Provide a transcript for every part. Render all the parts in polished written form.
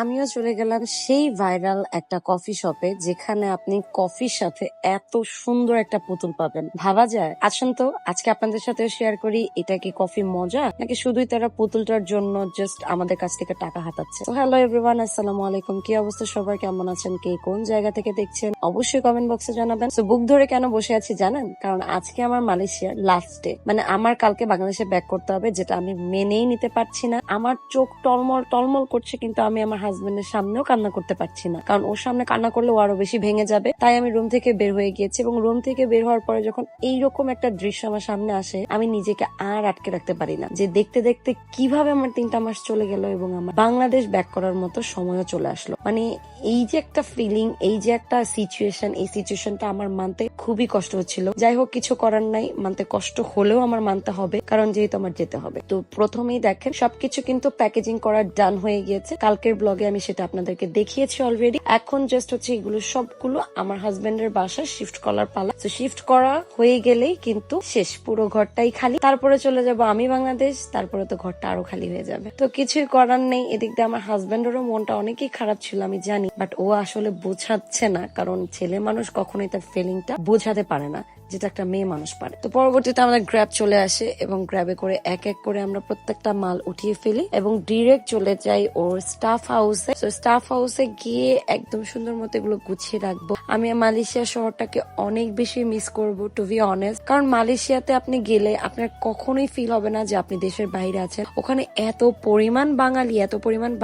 আমিও চলে গেলাম সেই ভাইরাল একটা কফি শপে, যেখানে আপনি কফির সাথে এত সুন্দর একটা পুতুল পাবেন, ভাবা যায়? আসুন তো আজকে আপনাদের সাথে শেয়ার করি, এটা কি কফি মজা নাকি শুধুই তারা পুতুলটার জন্য জাস্ট আমাদের কাছ থেকে টাকা হাতাচ্ছে। হ্যালো এভরিওয়ান, আসসালামু আলাইকুম। কি অবস্থা সবার, কেমন আছেন, কে কোন জায়গা থেকে দেখছেন অবশ্যই কমেন্ট বক্সে জানাবেন। তো বুক ধরে কেন বসে আছি জানেন? কারণ আজকে আমার মালয়েশিয়ার লাস্ট ডে, মানে আমার কালকে বাংলাদেশে ব্যাক করতে হবে, যেটা আমি মেনেই নিতে পারছি না। আমার চোখ টলমল টলমল করছে, কিন্তু আমি আমার হাজবেন্ডের সামনেও কান্না করতে পারছি না, কারণ ওর সামনে কান্না করলে ও আরো বেশি ভেঙে যাবে। তাই আমি রুম থেকে বের হয়ে গিয়েছি, এবং রুম থেকে বের হওয়ার পরে যখন এইরকম একটা দৃশ্য আমার সামনে আসে, আমি নিজেকে আর আটকে রাখতে পারি না, যে দেখতে দেখতে কিভাবে আমার 3টা মাস চলে গেল এবং আমার বাংলাদেশ ব্যাক করার মতো সময়ও চলে আসলো। মানে এই যে একটা ফিলিং, এই যে একটা সিচুয়েশন, এই সিচুয়েশনটা আমার মানতে খুবই কষ্ট হচ্ছিল। যাই হোক, কিছু করার নাই, মানতে কষ্ট হলেও আমার মানতে হবে, কারণ যেহেতু আমার যেতে হবে। তো প্রথমেই দেখেন সবকিছু কিন্তু প্যাকেজিং করা ডান হয়ে গিয়েছে। কালকের ব্লগে আমি সেটা আপনাদেরকে দেখিয়েছি অলরেডি। এখন জাস্ট হচ্ছে এগুলো সবগুলো আমার হাজবেন্ডের বাসায় শিফট করার পালা। তো শিফট করা হয়ে গেলেই কিন্তু শেষ, পুরো ঘরটাই খালি। তারপরে চলে যাব আমি বাংলাদেশ, তারপরে তো ঘরটা আরো খালি হয়ে যাবে। তো কিছুই করার নেই। এদিক দিয়ে আমার হাজবেন্ডেরও মনটা অনেকই খারাপ ছিল, আমি জানি, বাট ও আসলে বোঝাচ্ছে না, কারণ ছেলে মানুষ কখনোই তার ফিলিংটা বোঝাতে পারে না, যেটা একটা মেয়ে মানুষ পারে। তো পরবর্তীতে আমাদের গ্র্যাব চলে আসে, এবং গ্র্যাবে করে এক এক করে আমরা প্রত্যেকটা মাল উঠিয়ে ফেলি এবং ডিরেক্ট চলে যাই ওর স্টাফ হাউসে। তো স্টাফ হাউসে গিয়ে একদম সুন্দর মতো এগুলো গুছিয়ে রাখবো। আমি মালয়েশিয়া শহরটাকে অনেক বেশি মিস করব, টু বি অনেস্ট, কারণ মালয়েশিয়াতে আপনি গেলে আপনার কখনোই ফিল হবে না যে আপনি দেশের বাইরে আছেন। ওখানে এত পরিমাণ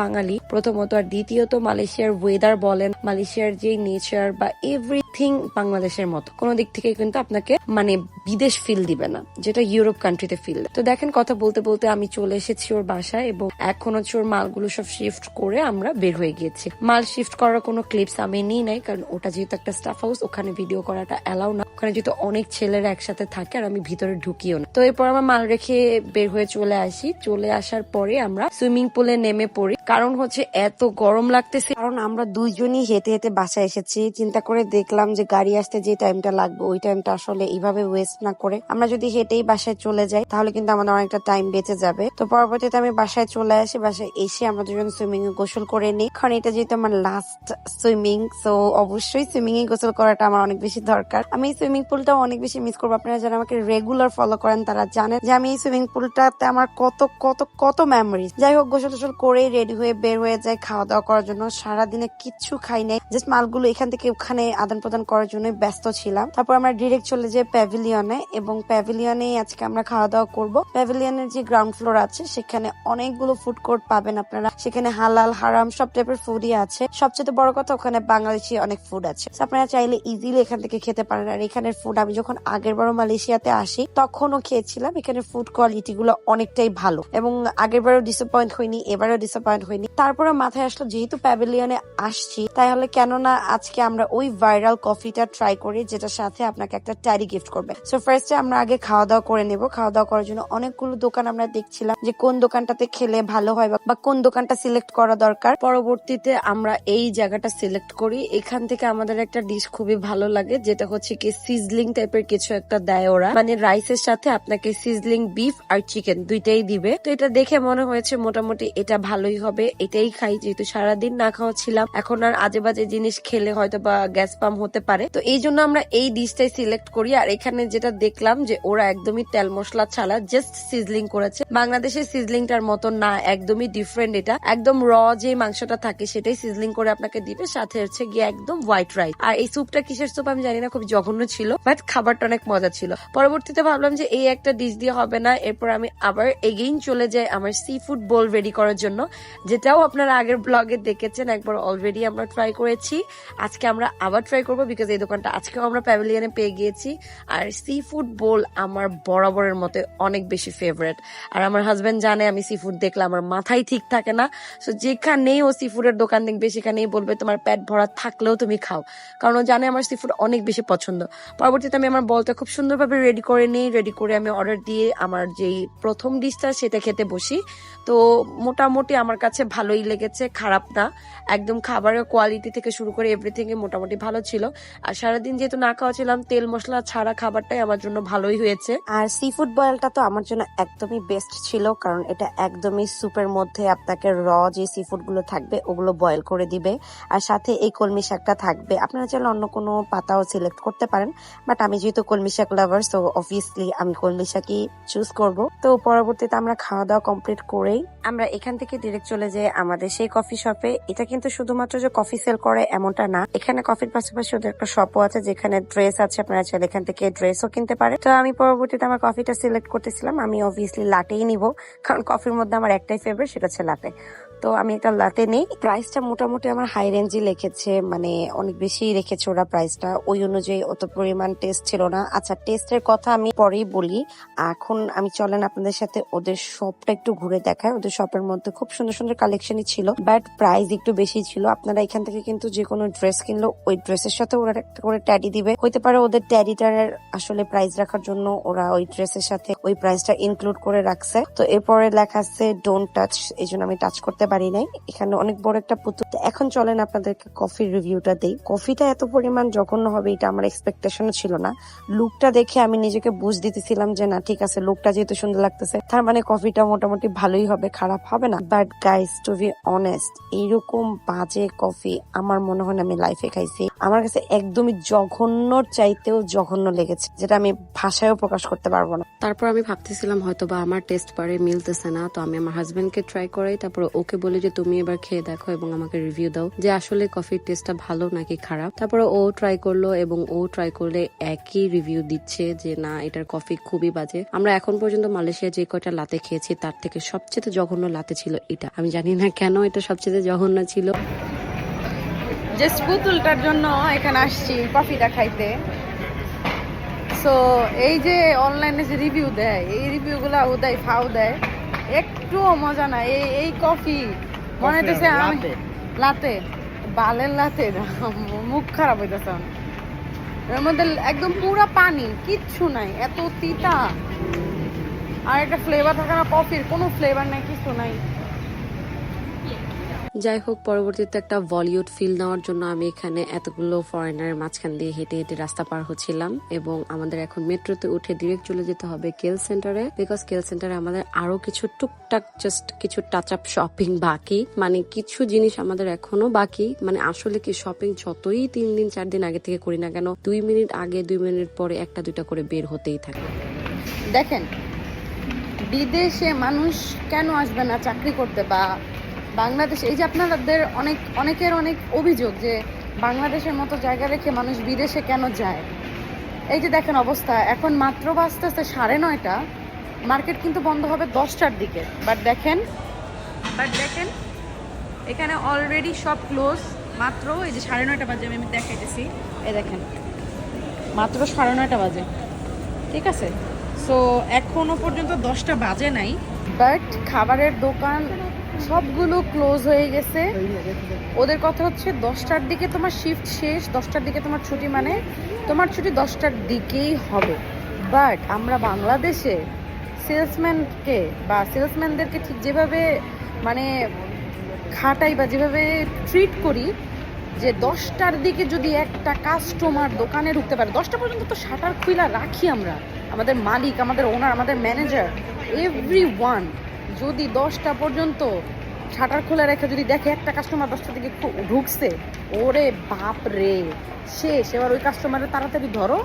বাঙালি প্রথমত, আর দ্বিতীয়ত মালয়েশিয়ার ওয়েদার বলেন, মালয়েশিয়ার যে নেচার বা এভরিথিং বাংলাদেশের মতো কোনো দিক থেকে কিন্তু আপনাকে মানে বিদেশ ফিল দিবে না, যেটা ইউরোপ কান্ট্রিতে ফিল। তো দেখেন, কথা বলতে বলতে আমি চলে এসেছি ওর বাসায়, এবং এখন হচ্ছে ওর মালগুলো সব শিফট করে আমরা বের হয়ে গিয়েছি। মাল শিফট করার কোনো ক্লিপস আমি নিই নাই, কারণ ওটা যেহেতু একটা স্টাফ হাউস, ওখানে ভিডিও করাটা অ্যালাউ না। ওখানে যেহেতু অনেক ছেলেরা একসাথে থাকে, আর আমি ভিতরে ঢুকিও না। তো এরপর আমরা মাল রেখে বের হয়ে চলে আসি। চলে আসার পরে আমরা সুইমিং পুলে নেমে পড়ি, কারণ হচ্ছে এত গরম লাগতেছে। কারণ আমরা দুইজনই হেঁটে হেঁটে বাসায় এসেছি, চিন্তা করে দেখলাম যে গাড়ি আসতে যে টাইমটা লাগবে ওই টাইমটা আসলে এইভাবে ওয়েস্ট না করে আমরা যদি হেঁটেই বাসায় চলে যাই, তাহলে কিন্তু আমাদের অনেকটা টাইম বেঁচে যাবে। তো পরবর্তীতে আমি বাসায় চলে আসি। বাসায় এসে আমরা দুজন সুইমিং এ গোসল করে নিই, কারণ এটা যেহেতু আমার লাস্ট সুইমিং, তো অবশ্যই সুইমিং এ গোসল করাটা আমার অনেক বেশি দরকার। আমি এই সুইমিং পুলটাও অনেক বেশি মিস করবো। আপনারা যারা আমাকে রেগুলার ফলো করেন তারা জানেন যে আমি এই সুইমিং পুলটাতে আমার কত কত কত মেমোরিজ। যাই হোক, গোসল টোসল করে রেডি হয়ে বের হয়ে যায় খাওয়া দাওয়া করার জন্য। সারাদিনে কিচ্ছু খাই নাই, জাস্ট মালগুলো এখান থেকে ওখানে আদান প্রদান করার জন্য ব্যস্ত ছিলাম। তারপর আমরা ডিরেক্ট চলে যাই প্যাভিলিয়নে, এবং প্যাভিলিয়নে আজকে আমরা খাওয়া দাওয়া করব। প্যাভিলিয়নের যে গ্রাউন্ড ফ্লোর আছে, সেখানে অনেকগুলো ফুড কোর্ট পাবেন আপনারা। সেখানে হালাল হারাম সব টাইপের ফুডই আছে। সবচেয়ে বড় কথা, ওখানে বাংলাদেশি অনেক ফুড আছে, আপনারা চাইলে ইজিলি এখান থেকে খেতে পারেন। আর এখানের ফুড আমি যখন আগের বারও মালয়েশিয়াতে আসি তখনও খেয়েছিলাম। এখানে ফুড কোয়ালিটি গুলো অনেকটাই ভালো, এবং আগের বারও ডিসঅ্যাপয়েন্ট হয়নি, এবারও ডিসঅ্যাপয়েন্ট হয়নি। তারপরে মাথায় আসলো যেহেতু প্যাভিলিয়নে আসছি, তাহলে কেননা আজকে আমরা ওই ভাইরাল কফিটা ট্রাই করি, যেটার সাথে আপনাকে একটা ট্যারি গিফট করবে। সো ফার্স্টে আমরা আগে খাওয়া দাওয়া করে নেব। খাওয়া দাওয়া করার জন্য অনেকগুলো দোকান আমরা দেখছিলাম যে কোন দোকানটাতে খেলে ভালো হয় বা কোন দোকানটা সিলেক্ট করা দরকার। পরবর্তীতে আমরা এই জায়গাটা সিলেক্ট করি। এখান থেকে আমাদের একটা ডিশ খুবই ভালো লাগে, যেটা হচ্ছে কি সিজলিং টাইপের কিছু একটা দেয় ওরা, মানে রাইসের সাথে আপনাকে সিজলিং বিফ আর চিকেন দুইটাই দিবে। তো এটা দেখে মনে হয়েছে মোটামুটি এটা ভালোই হবে, এটাই খাই, যেহেতু সারাদিন না খাওয়া ছিলাম। এখন আর আজে বাজে জিনিস খেলে হয়তো বা গ্যাস পাম্প হতে পারে, তো এই জন্য আমরা এই ডিশটাই সিলেক্ট করি। আর এখানে যেটা দেখলাম যে ওরা একদমই তেল মশলা ছাড়া জাস্ট সিজলিং করেছে। বাংলাদেশের সিজলিংটার মতো না, একদমই ডিফারেন্ট। এটা একদম র যে মাংসটা থাকে সেটাই সিজলিং করে আপনাকে দিবে, সাথে হচ্ছে গিয়ে একদম হোয়াইট রাইস। আর এই স্যুপটা কিসের স্যুপ আমি জানি না, খুব জঘন্য ছিল, বাট খাবারটা অনেক মজা ছিল। পরবর্তীতে ভাবলাম যে এই একটা ডিশ দিয়ে হবে না, এরপর আমি আবার এগেইন চলে যাই আমার সি ফুড বোল রেডি করার জন্য, যেটাও আপনারা আগের ব্লগে দেখেছেন, একবার অলরেডি আমরা ট্রাই করেছি। আজকে আমরা আবার ট্রাই করবো, বিকজ এই দোকানটা আজকেও আমরা প্যাভিলিয়নে পেয়ে গিয়েছি। আর সি ফুড বোল আমার বরাবরের মতো অনেক বেশি ফেভারিট। আর আমার হাজবেন্ড জানে আমি সি ফুড দেখলে আমার মাথায় ঠিক থাকে না, সো যেখানেই ও সি ফুডের দোকান দেখবে সেখানেই বলবে তোমার পেট ভরা থাকলেও তুমি খাও, কারণ ও জানে আমার সি ফুড অনেক বেশি পছন্দ। পরবর্তীতে আমি আমার বলটা খুব সুন্দরভাবে রেডি করে নিই। রেডি করে আমি অর্ডার দিয়ে আমার যেই প্রথম ডিশটা সেটা খেতে বসি। তো মোটামুটি আমার কাছে ভালোই লেগেছে, খারাপ না, একদম খাবারের কোয়ালিটি থেকে শুরু করে এভরিথিং এ মোটামুটি ভালো ছিল। আর সারাদিন যেহেতু না খাওয়া ছিলাম, তেল মশলা ছাড়া খাবারটাই আমার জন্য ভালোই হয়েছে। আর সি ফুড বয়েলটা তো আমার জন্য একদমই বেস্ট ছিল, কারণ এটা একদমই সুপের মধ্যে আপনাকে যে সি ফুড গুলো থাকবে ওগুলো বয়েল করে দিবে, আর সাথে এই কলমি শাকটা থাকবে। আপনারা চাইলে অন্য কোনো পাতাও সিলেক্ট করতে পারেন, বাট আমি যেহেতু কলমি শাক লাভার, সো অবভিয়াসলি আমি কলমি শাকই চুজ করব। তো পরবর্তীতে আমরা খাওয়া দাওয়া কমপ্লিট করেই আমরা এখান থেকে ডিরেক্ট চলে যাই আমাদের সেই কফি শপে। এটা কিন্তু শুধুমাত্র যে কফি সেল করে এমনটা না, এখানে কফির পাশাপাশি ওদের একটা শপও আছে যেখানে ড্রেস আছে, আপনারা চাইলে এখান থেকে ড্রেসও কিনতে পারে। তো আমি পরবর্তীতে আমার কফিটা সিলেক্ট করতেছিলাম, আমি অবভিয়াসলি লাটেই নিব, কারণ কফির মধ্যে আমার একটাই ফেভারিট, সেটা হচ্ছে লাটে। তো আমি একটা লাটে নেই। প্রাইসটা মোটামুটি আমার হাই রেঞ্জই লিখেছে, মানে অনেক বেশি রেখেছে ওরা প্রাইসটা, ওই অনুযায়ী অত পরিমাণ টেস্ট ছিল না। আচ্ছা, টেস্টের কথা আমি পরেই বলি, এখন আমি চলেন আপনাদের সাথে ওদের শপটা একটু ঘুরে দেখায়। ওদের শপের মধ্যে খুব সুন্দর সুন্দর কালেকশনই ছিল, বাট প্রাইস একটু বেশি ছিল। আপনারা এখান থেকে কিন্তু যে কোনো ড্রেস কিনলো ওই ড্রেসের সাথে ওরা একটা করে ট্যাডি দিবে, হইতে পারে ওদের ট্যাডিটার আসলে প্রাইস রাখার জন্য ওরা ওই ড্রেসের সাথে ওই প্রাইসটা ইনক্লুড করে রাখছে। তো এরপরে লেখা আছে ডোন্ট টাচ, এই জন্য আমি টাচ করতে পারি নাই। এখানে অনেক বড় একটা পুতুল। এখন চলেন আপনাদেরকে কফির রিভিউটা দেই। কফিটা এত পরিমাণ জঘন্য হবে এটা আমার এক্সপেকটেশনও ছিল না। লুকটা দেখে আমি নিজেকে বুঝ দিতেছিলাম যে না ঠিক আছে, লুকটা যেহেতু সুন্দর লাগতেছে তার মানে কফিটা মোটামুটি ভালোই হবে, খারাপ হবে না। But guys, to be honest, এইরকম বাজে কফি আমার মনে হয় না আমি লাইফে খাইছি। আমার কাছে একদমই জঘন্যর চাইতেও জঘন্য লেগেছে, যেটা আমি ভাষায়ও প্রকাশ করতে পারবো না। তারপর আমি ভাবতেছিলাম হয়তো বা আমার টেস্ট পারে মিলতেছে না, তো আমি আমার হাজবেন্ডকে ট্রাই করাই, তারপর ওকে বলি যে তুমি এবার খেয়ে দেখো এবং আমাকে রিভিউ দাও যে আসলে কফির টেস্টটা ভালো নাকি খারাপ। তারপরে ও ট্রাই করলো এবং ও ট্রাই করলে একই রিভিউ দিচ্ছে যে না, এটার কফি খুবই বাজে। আমরা এখন পর্যন্ত মালয়েশিয়া যে কয়টা লাতে খেয়েছি তার থেকে সবচেয়ে জঘন্য লাতে ছিল এটা। আমি জানি না কেন এটা সবচেয়ে জঘন্য ছিল। জাস্ট পুতুলটার জন্য এখানে আসছি কফিটা খাইতে। সো এই যে অনলাইনে যে রিভিউ দেয়, এই রিভিউগুলো উদয় ফাও দেয়, একটুও মজা না। এই কফি মনে হইতেছে লাতে বালের লাতে, মুখ খারাপ হইতেছে। এর মধ্যে একদম পুরা পানি, কিচ্ছু নাই, এত তিতা। আর একটা ফ্লেভার থাকে না কফির, কোনো ফ্লেভার নাই, কিছু নাই। যাই হোক, পরবর্তীতে একটা বলিউড ফিল নেওয়ার জন্য আমি এখানে এতগুলো ফরেনার মাঝখান দিয়ে হেঁটে হেঁটে রাস্তা পার হচ্ছিলাম, এবং আমাদের এখন মেট্রোতে উঠে ডিরেক্ট চলে যেতে হবে কেল সেন্টারে, বিকজ কেল সেন্টারে আমাদের আরো কিছু টুকটাক জাস্ট কিছু টাচ আপ শপিং বাকি, মানে কিছু জিনিস আমাদের এখনো বাকি। মানে আসলে কি, শপিং যতই 3 দিন 4 দিন আগে থেকে করি না কেন, 2 মিনিট আগে 2 মিনিট পরে একটা দুইটা করে বের হতেই থাকে। দেখেন, বিদেশে মানুষ কেন আসবে না চাকরি করতে, বা বাংলাদেশ, এই যে আপনাদের অনেকের অনেক অভিযোগ যে বাংলাদেশের মতো জায়গা রেখে মানুষ বিদেশে কেন যায়। এই যে দেখেন অবস্থা, এখন মাত্র বাজতেছে 9:30, মার্কেট কিন্তু বন্ধ হবে 10টার দিকে। বাট দেখেন এখানে অলরেডি সব ক্লোজ। মাত্র এই যে 9:30 বাজে, আমি দেখাইতেছি, এই দেখেন মাত্র 9:30 বাজে, ঠিক আছে। সো এখনো পর্যন্ত 10টা বাজে নাই, বাট খাবারের দোকান সবগুলো ক্লোজ হয়ে গেছে। ওদের কথা হচ্ছে 10টার দিকে তোমার শিফট শেষ, 10টার দিকে তোমার ছুটি, মানে তোমার ছুটি 10টার দিকেই হবে। বাট আমরা বাংলাদেশে সেলসম্যানদেরকে ঠিক যেভাবে মানে খাটাই বা যেভাবে ট্রিট করি, যে 10টার দিকে যদি একটা কাস্টমার দোকানে ঢুকতে পারে, 10টা পর্যন্ত তো শাটার খুইলা রাখি আমরা, আমাদের মালিক, আমাদের ওনার, আমাদের ম্যানেজার, এভরিওয়ান যদি 10টা পর্যন্ত শাটার খোলা রেখে যদি দেখে একটা কাস্টমার 10টার দিকে ঢুকছে, ওরে বাপ রে, শেষ। এবার ওই কাস্টমারের তাড়াতাড়ি ধরো,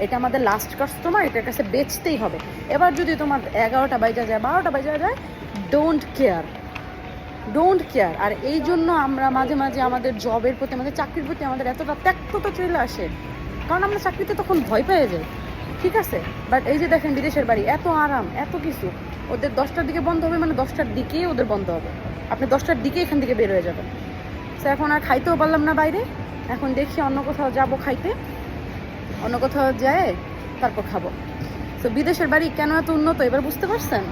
এটা আমাদের লাস্ট কাস্টমার, এটার কাছে বেচতেই হবে। এবার যদি তোমার 11টা বাজা যায়, 12টা বাজা যায়, ডোন্ট কেয়ার। আর এই জন্য আমরা মাঝে মাঝে আমাদের জবের প্রতি, আমাদের চাকরির প্রতি আমাদের এতটা ত্যাক্ততা চলে আসে, কারণ আমরা চাকরিতে তখন ভয় পেয়ে যাই, ঠিক আছে। বাট এই যে দেখেন বিদেশের বাড়ি, এত আরাম, এত কিছু। ওদের 10টার দিকে বন্ধ হবে, মানে 10টার দিকেই ওদের বন্ধ হবে, আপনি 10টার দিকে এখান থেকে বের হয়ে যাবেন। সো এখন আর খাইতেও পারলাম না বাইরে, এখন দেখি অন্য কোথাও যাব খাইতে, অন্য কোথাও যায় তারপর খাবো। তো বিদেশের বাড়ি কেন এত উন্নত এবার বুঝতে পারছেন।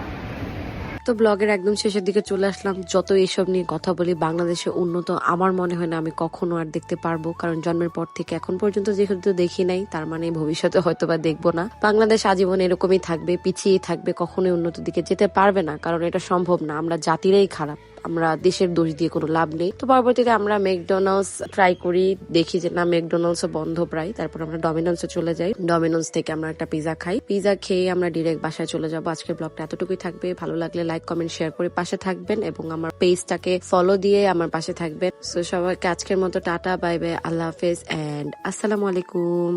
তো ব্লগের একদম শেষের দিকে চলে আসলাম। যত এইসব নিয়ে কথা বলি, বাংলাদেশে উন্নত আমার মনে হয় না আমি কখনো আর দেখতে পারবো, কারণ জন্মের পর থেকে এখন পর্যন্ত যেহেতু দেখি নাই, তার মানে ভবিষ্যতে হয়তো বা দেখবো না। বাংলাদেশ আজীবন এরকমই থাকবে, পিছিয়ে থাকবে, কখনোই উন্নত দিকে যেতে পারবে না, কারণ এটা সম্ভব না, আমরা জাতিরাই খারাপ। আমরা দেশের দোষ দিয়ে কোনো লাভ নেই। তো পরবর্তীতে আমরা ম্যাকডোনাল্ডস ট্রাই করি, দেখি যে না ম্যাকডোনাল্ডস বন্ধ প্রায়। তারপর আমরা ডমিনোসে চলে যাই, ডমিনোস থেকে আমরা একটা পিজা খাই, পিজা খেয়ে আমরা ডিরেক্ট বাসায় চলে যাবো। আজকের ব্লগটা এতটুকুই থাকবে, ভালো লাগলে লাইক কমেন্ট শেয়ার করে পাশে থাকবেন এবং আমার পেজটাকে ফলো দিয়ে আমার পাশে থাকবেন। সো সবাইকে আজকের মতো টাটা, বাই বাই, আল্লাহ হাফেজ এন্ড আসসালামু আলাইকুম।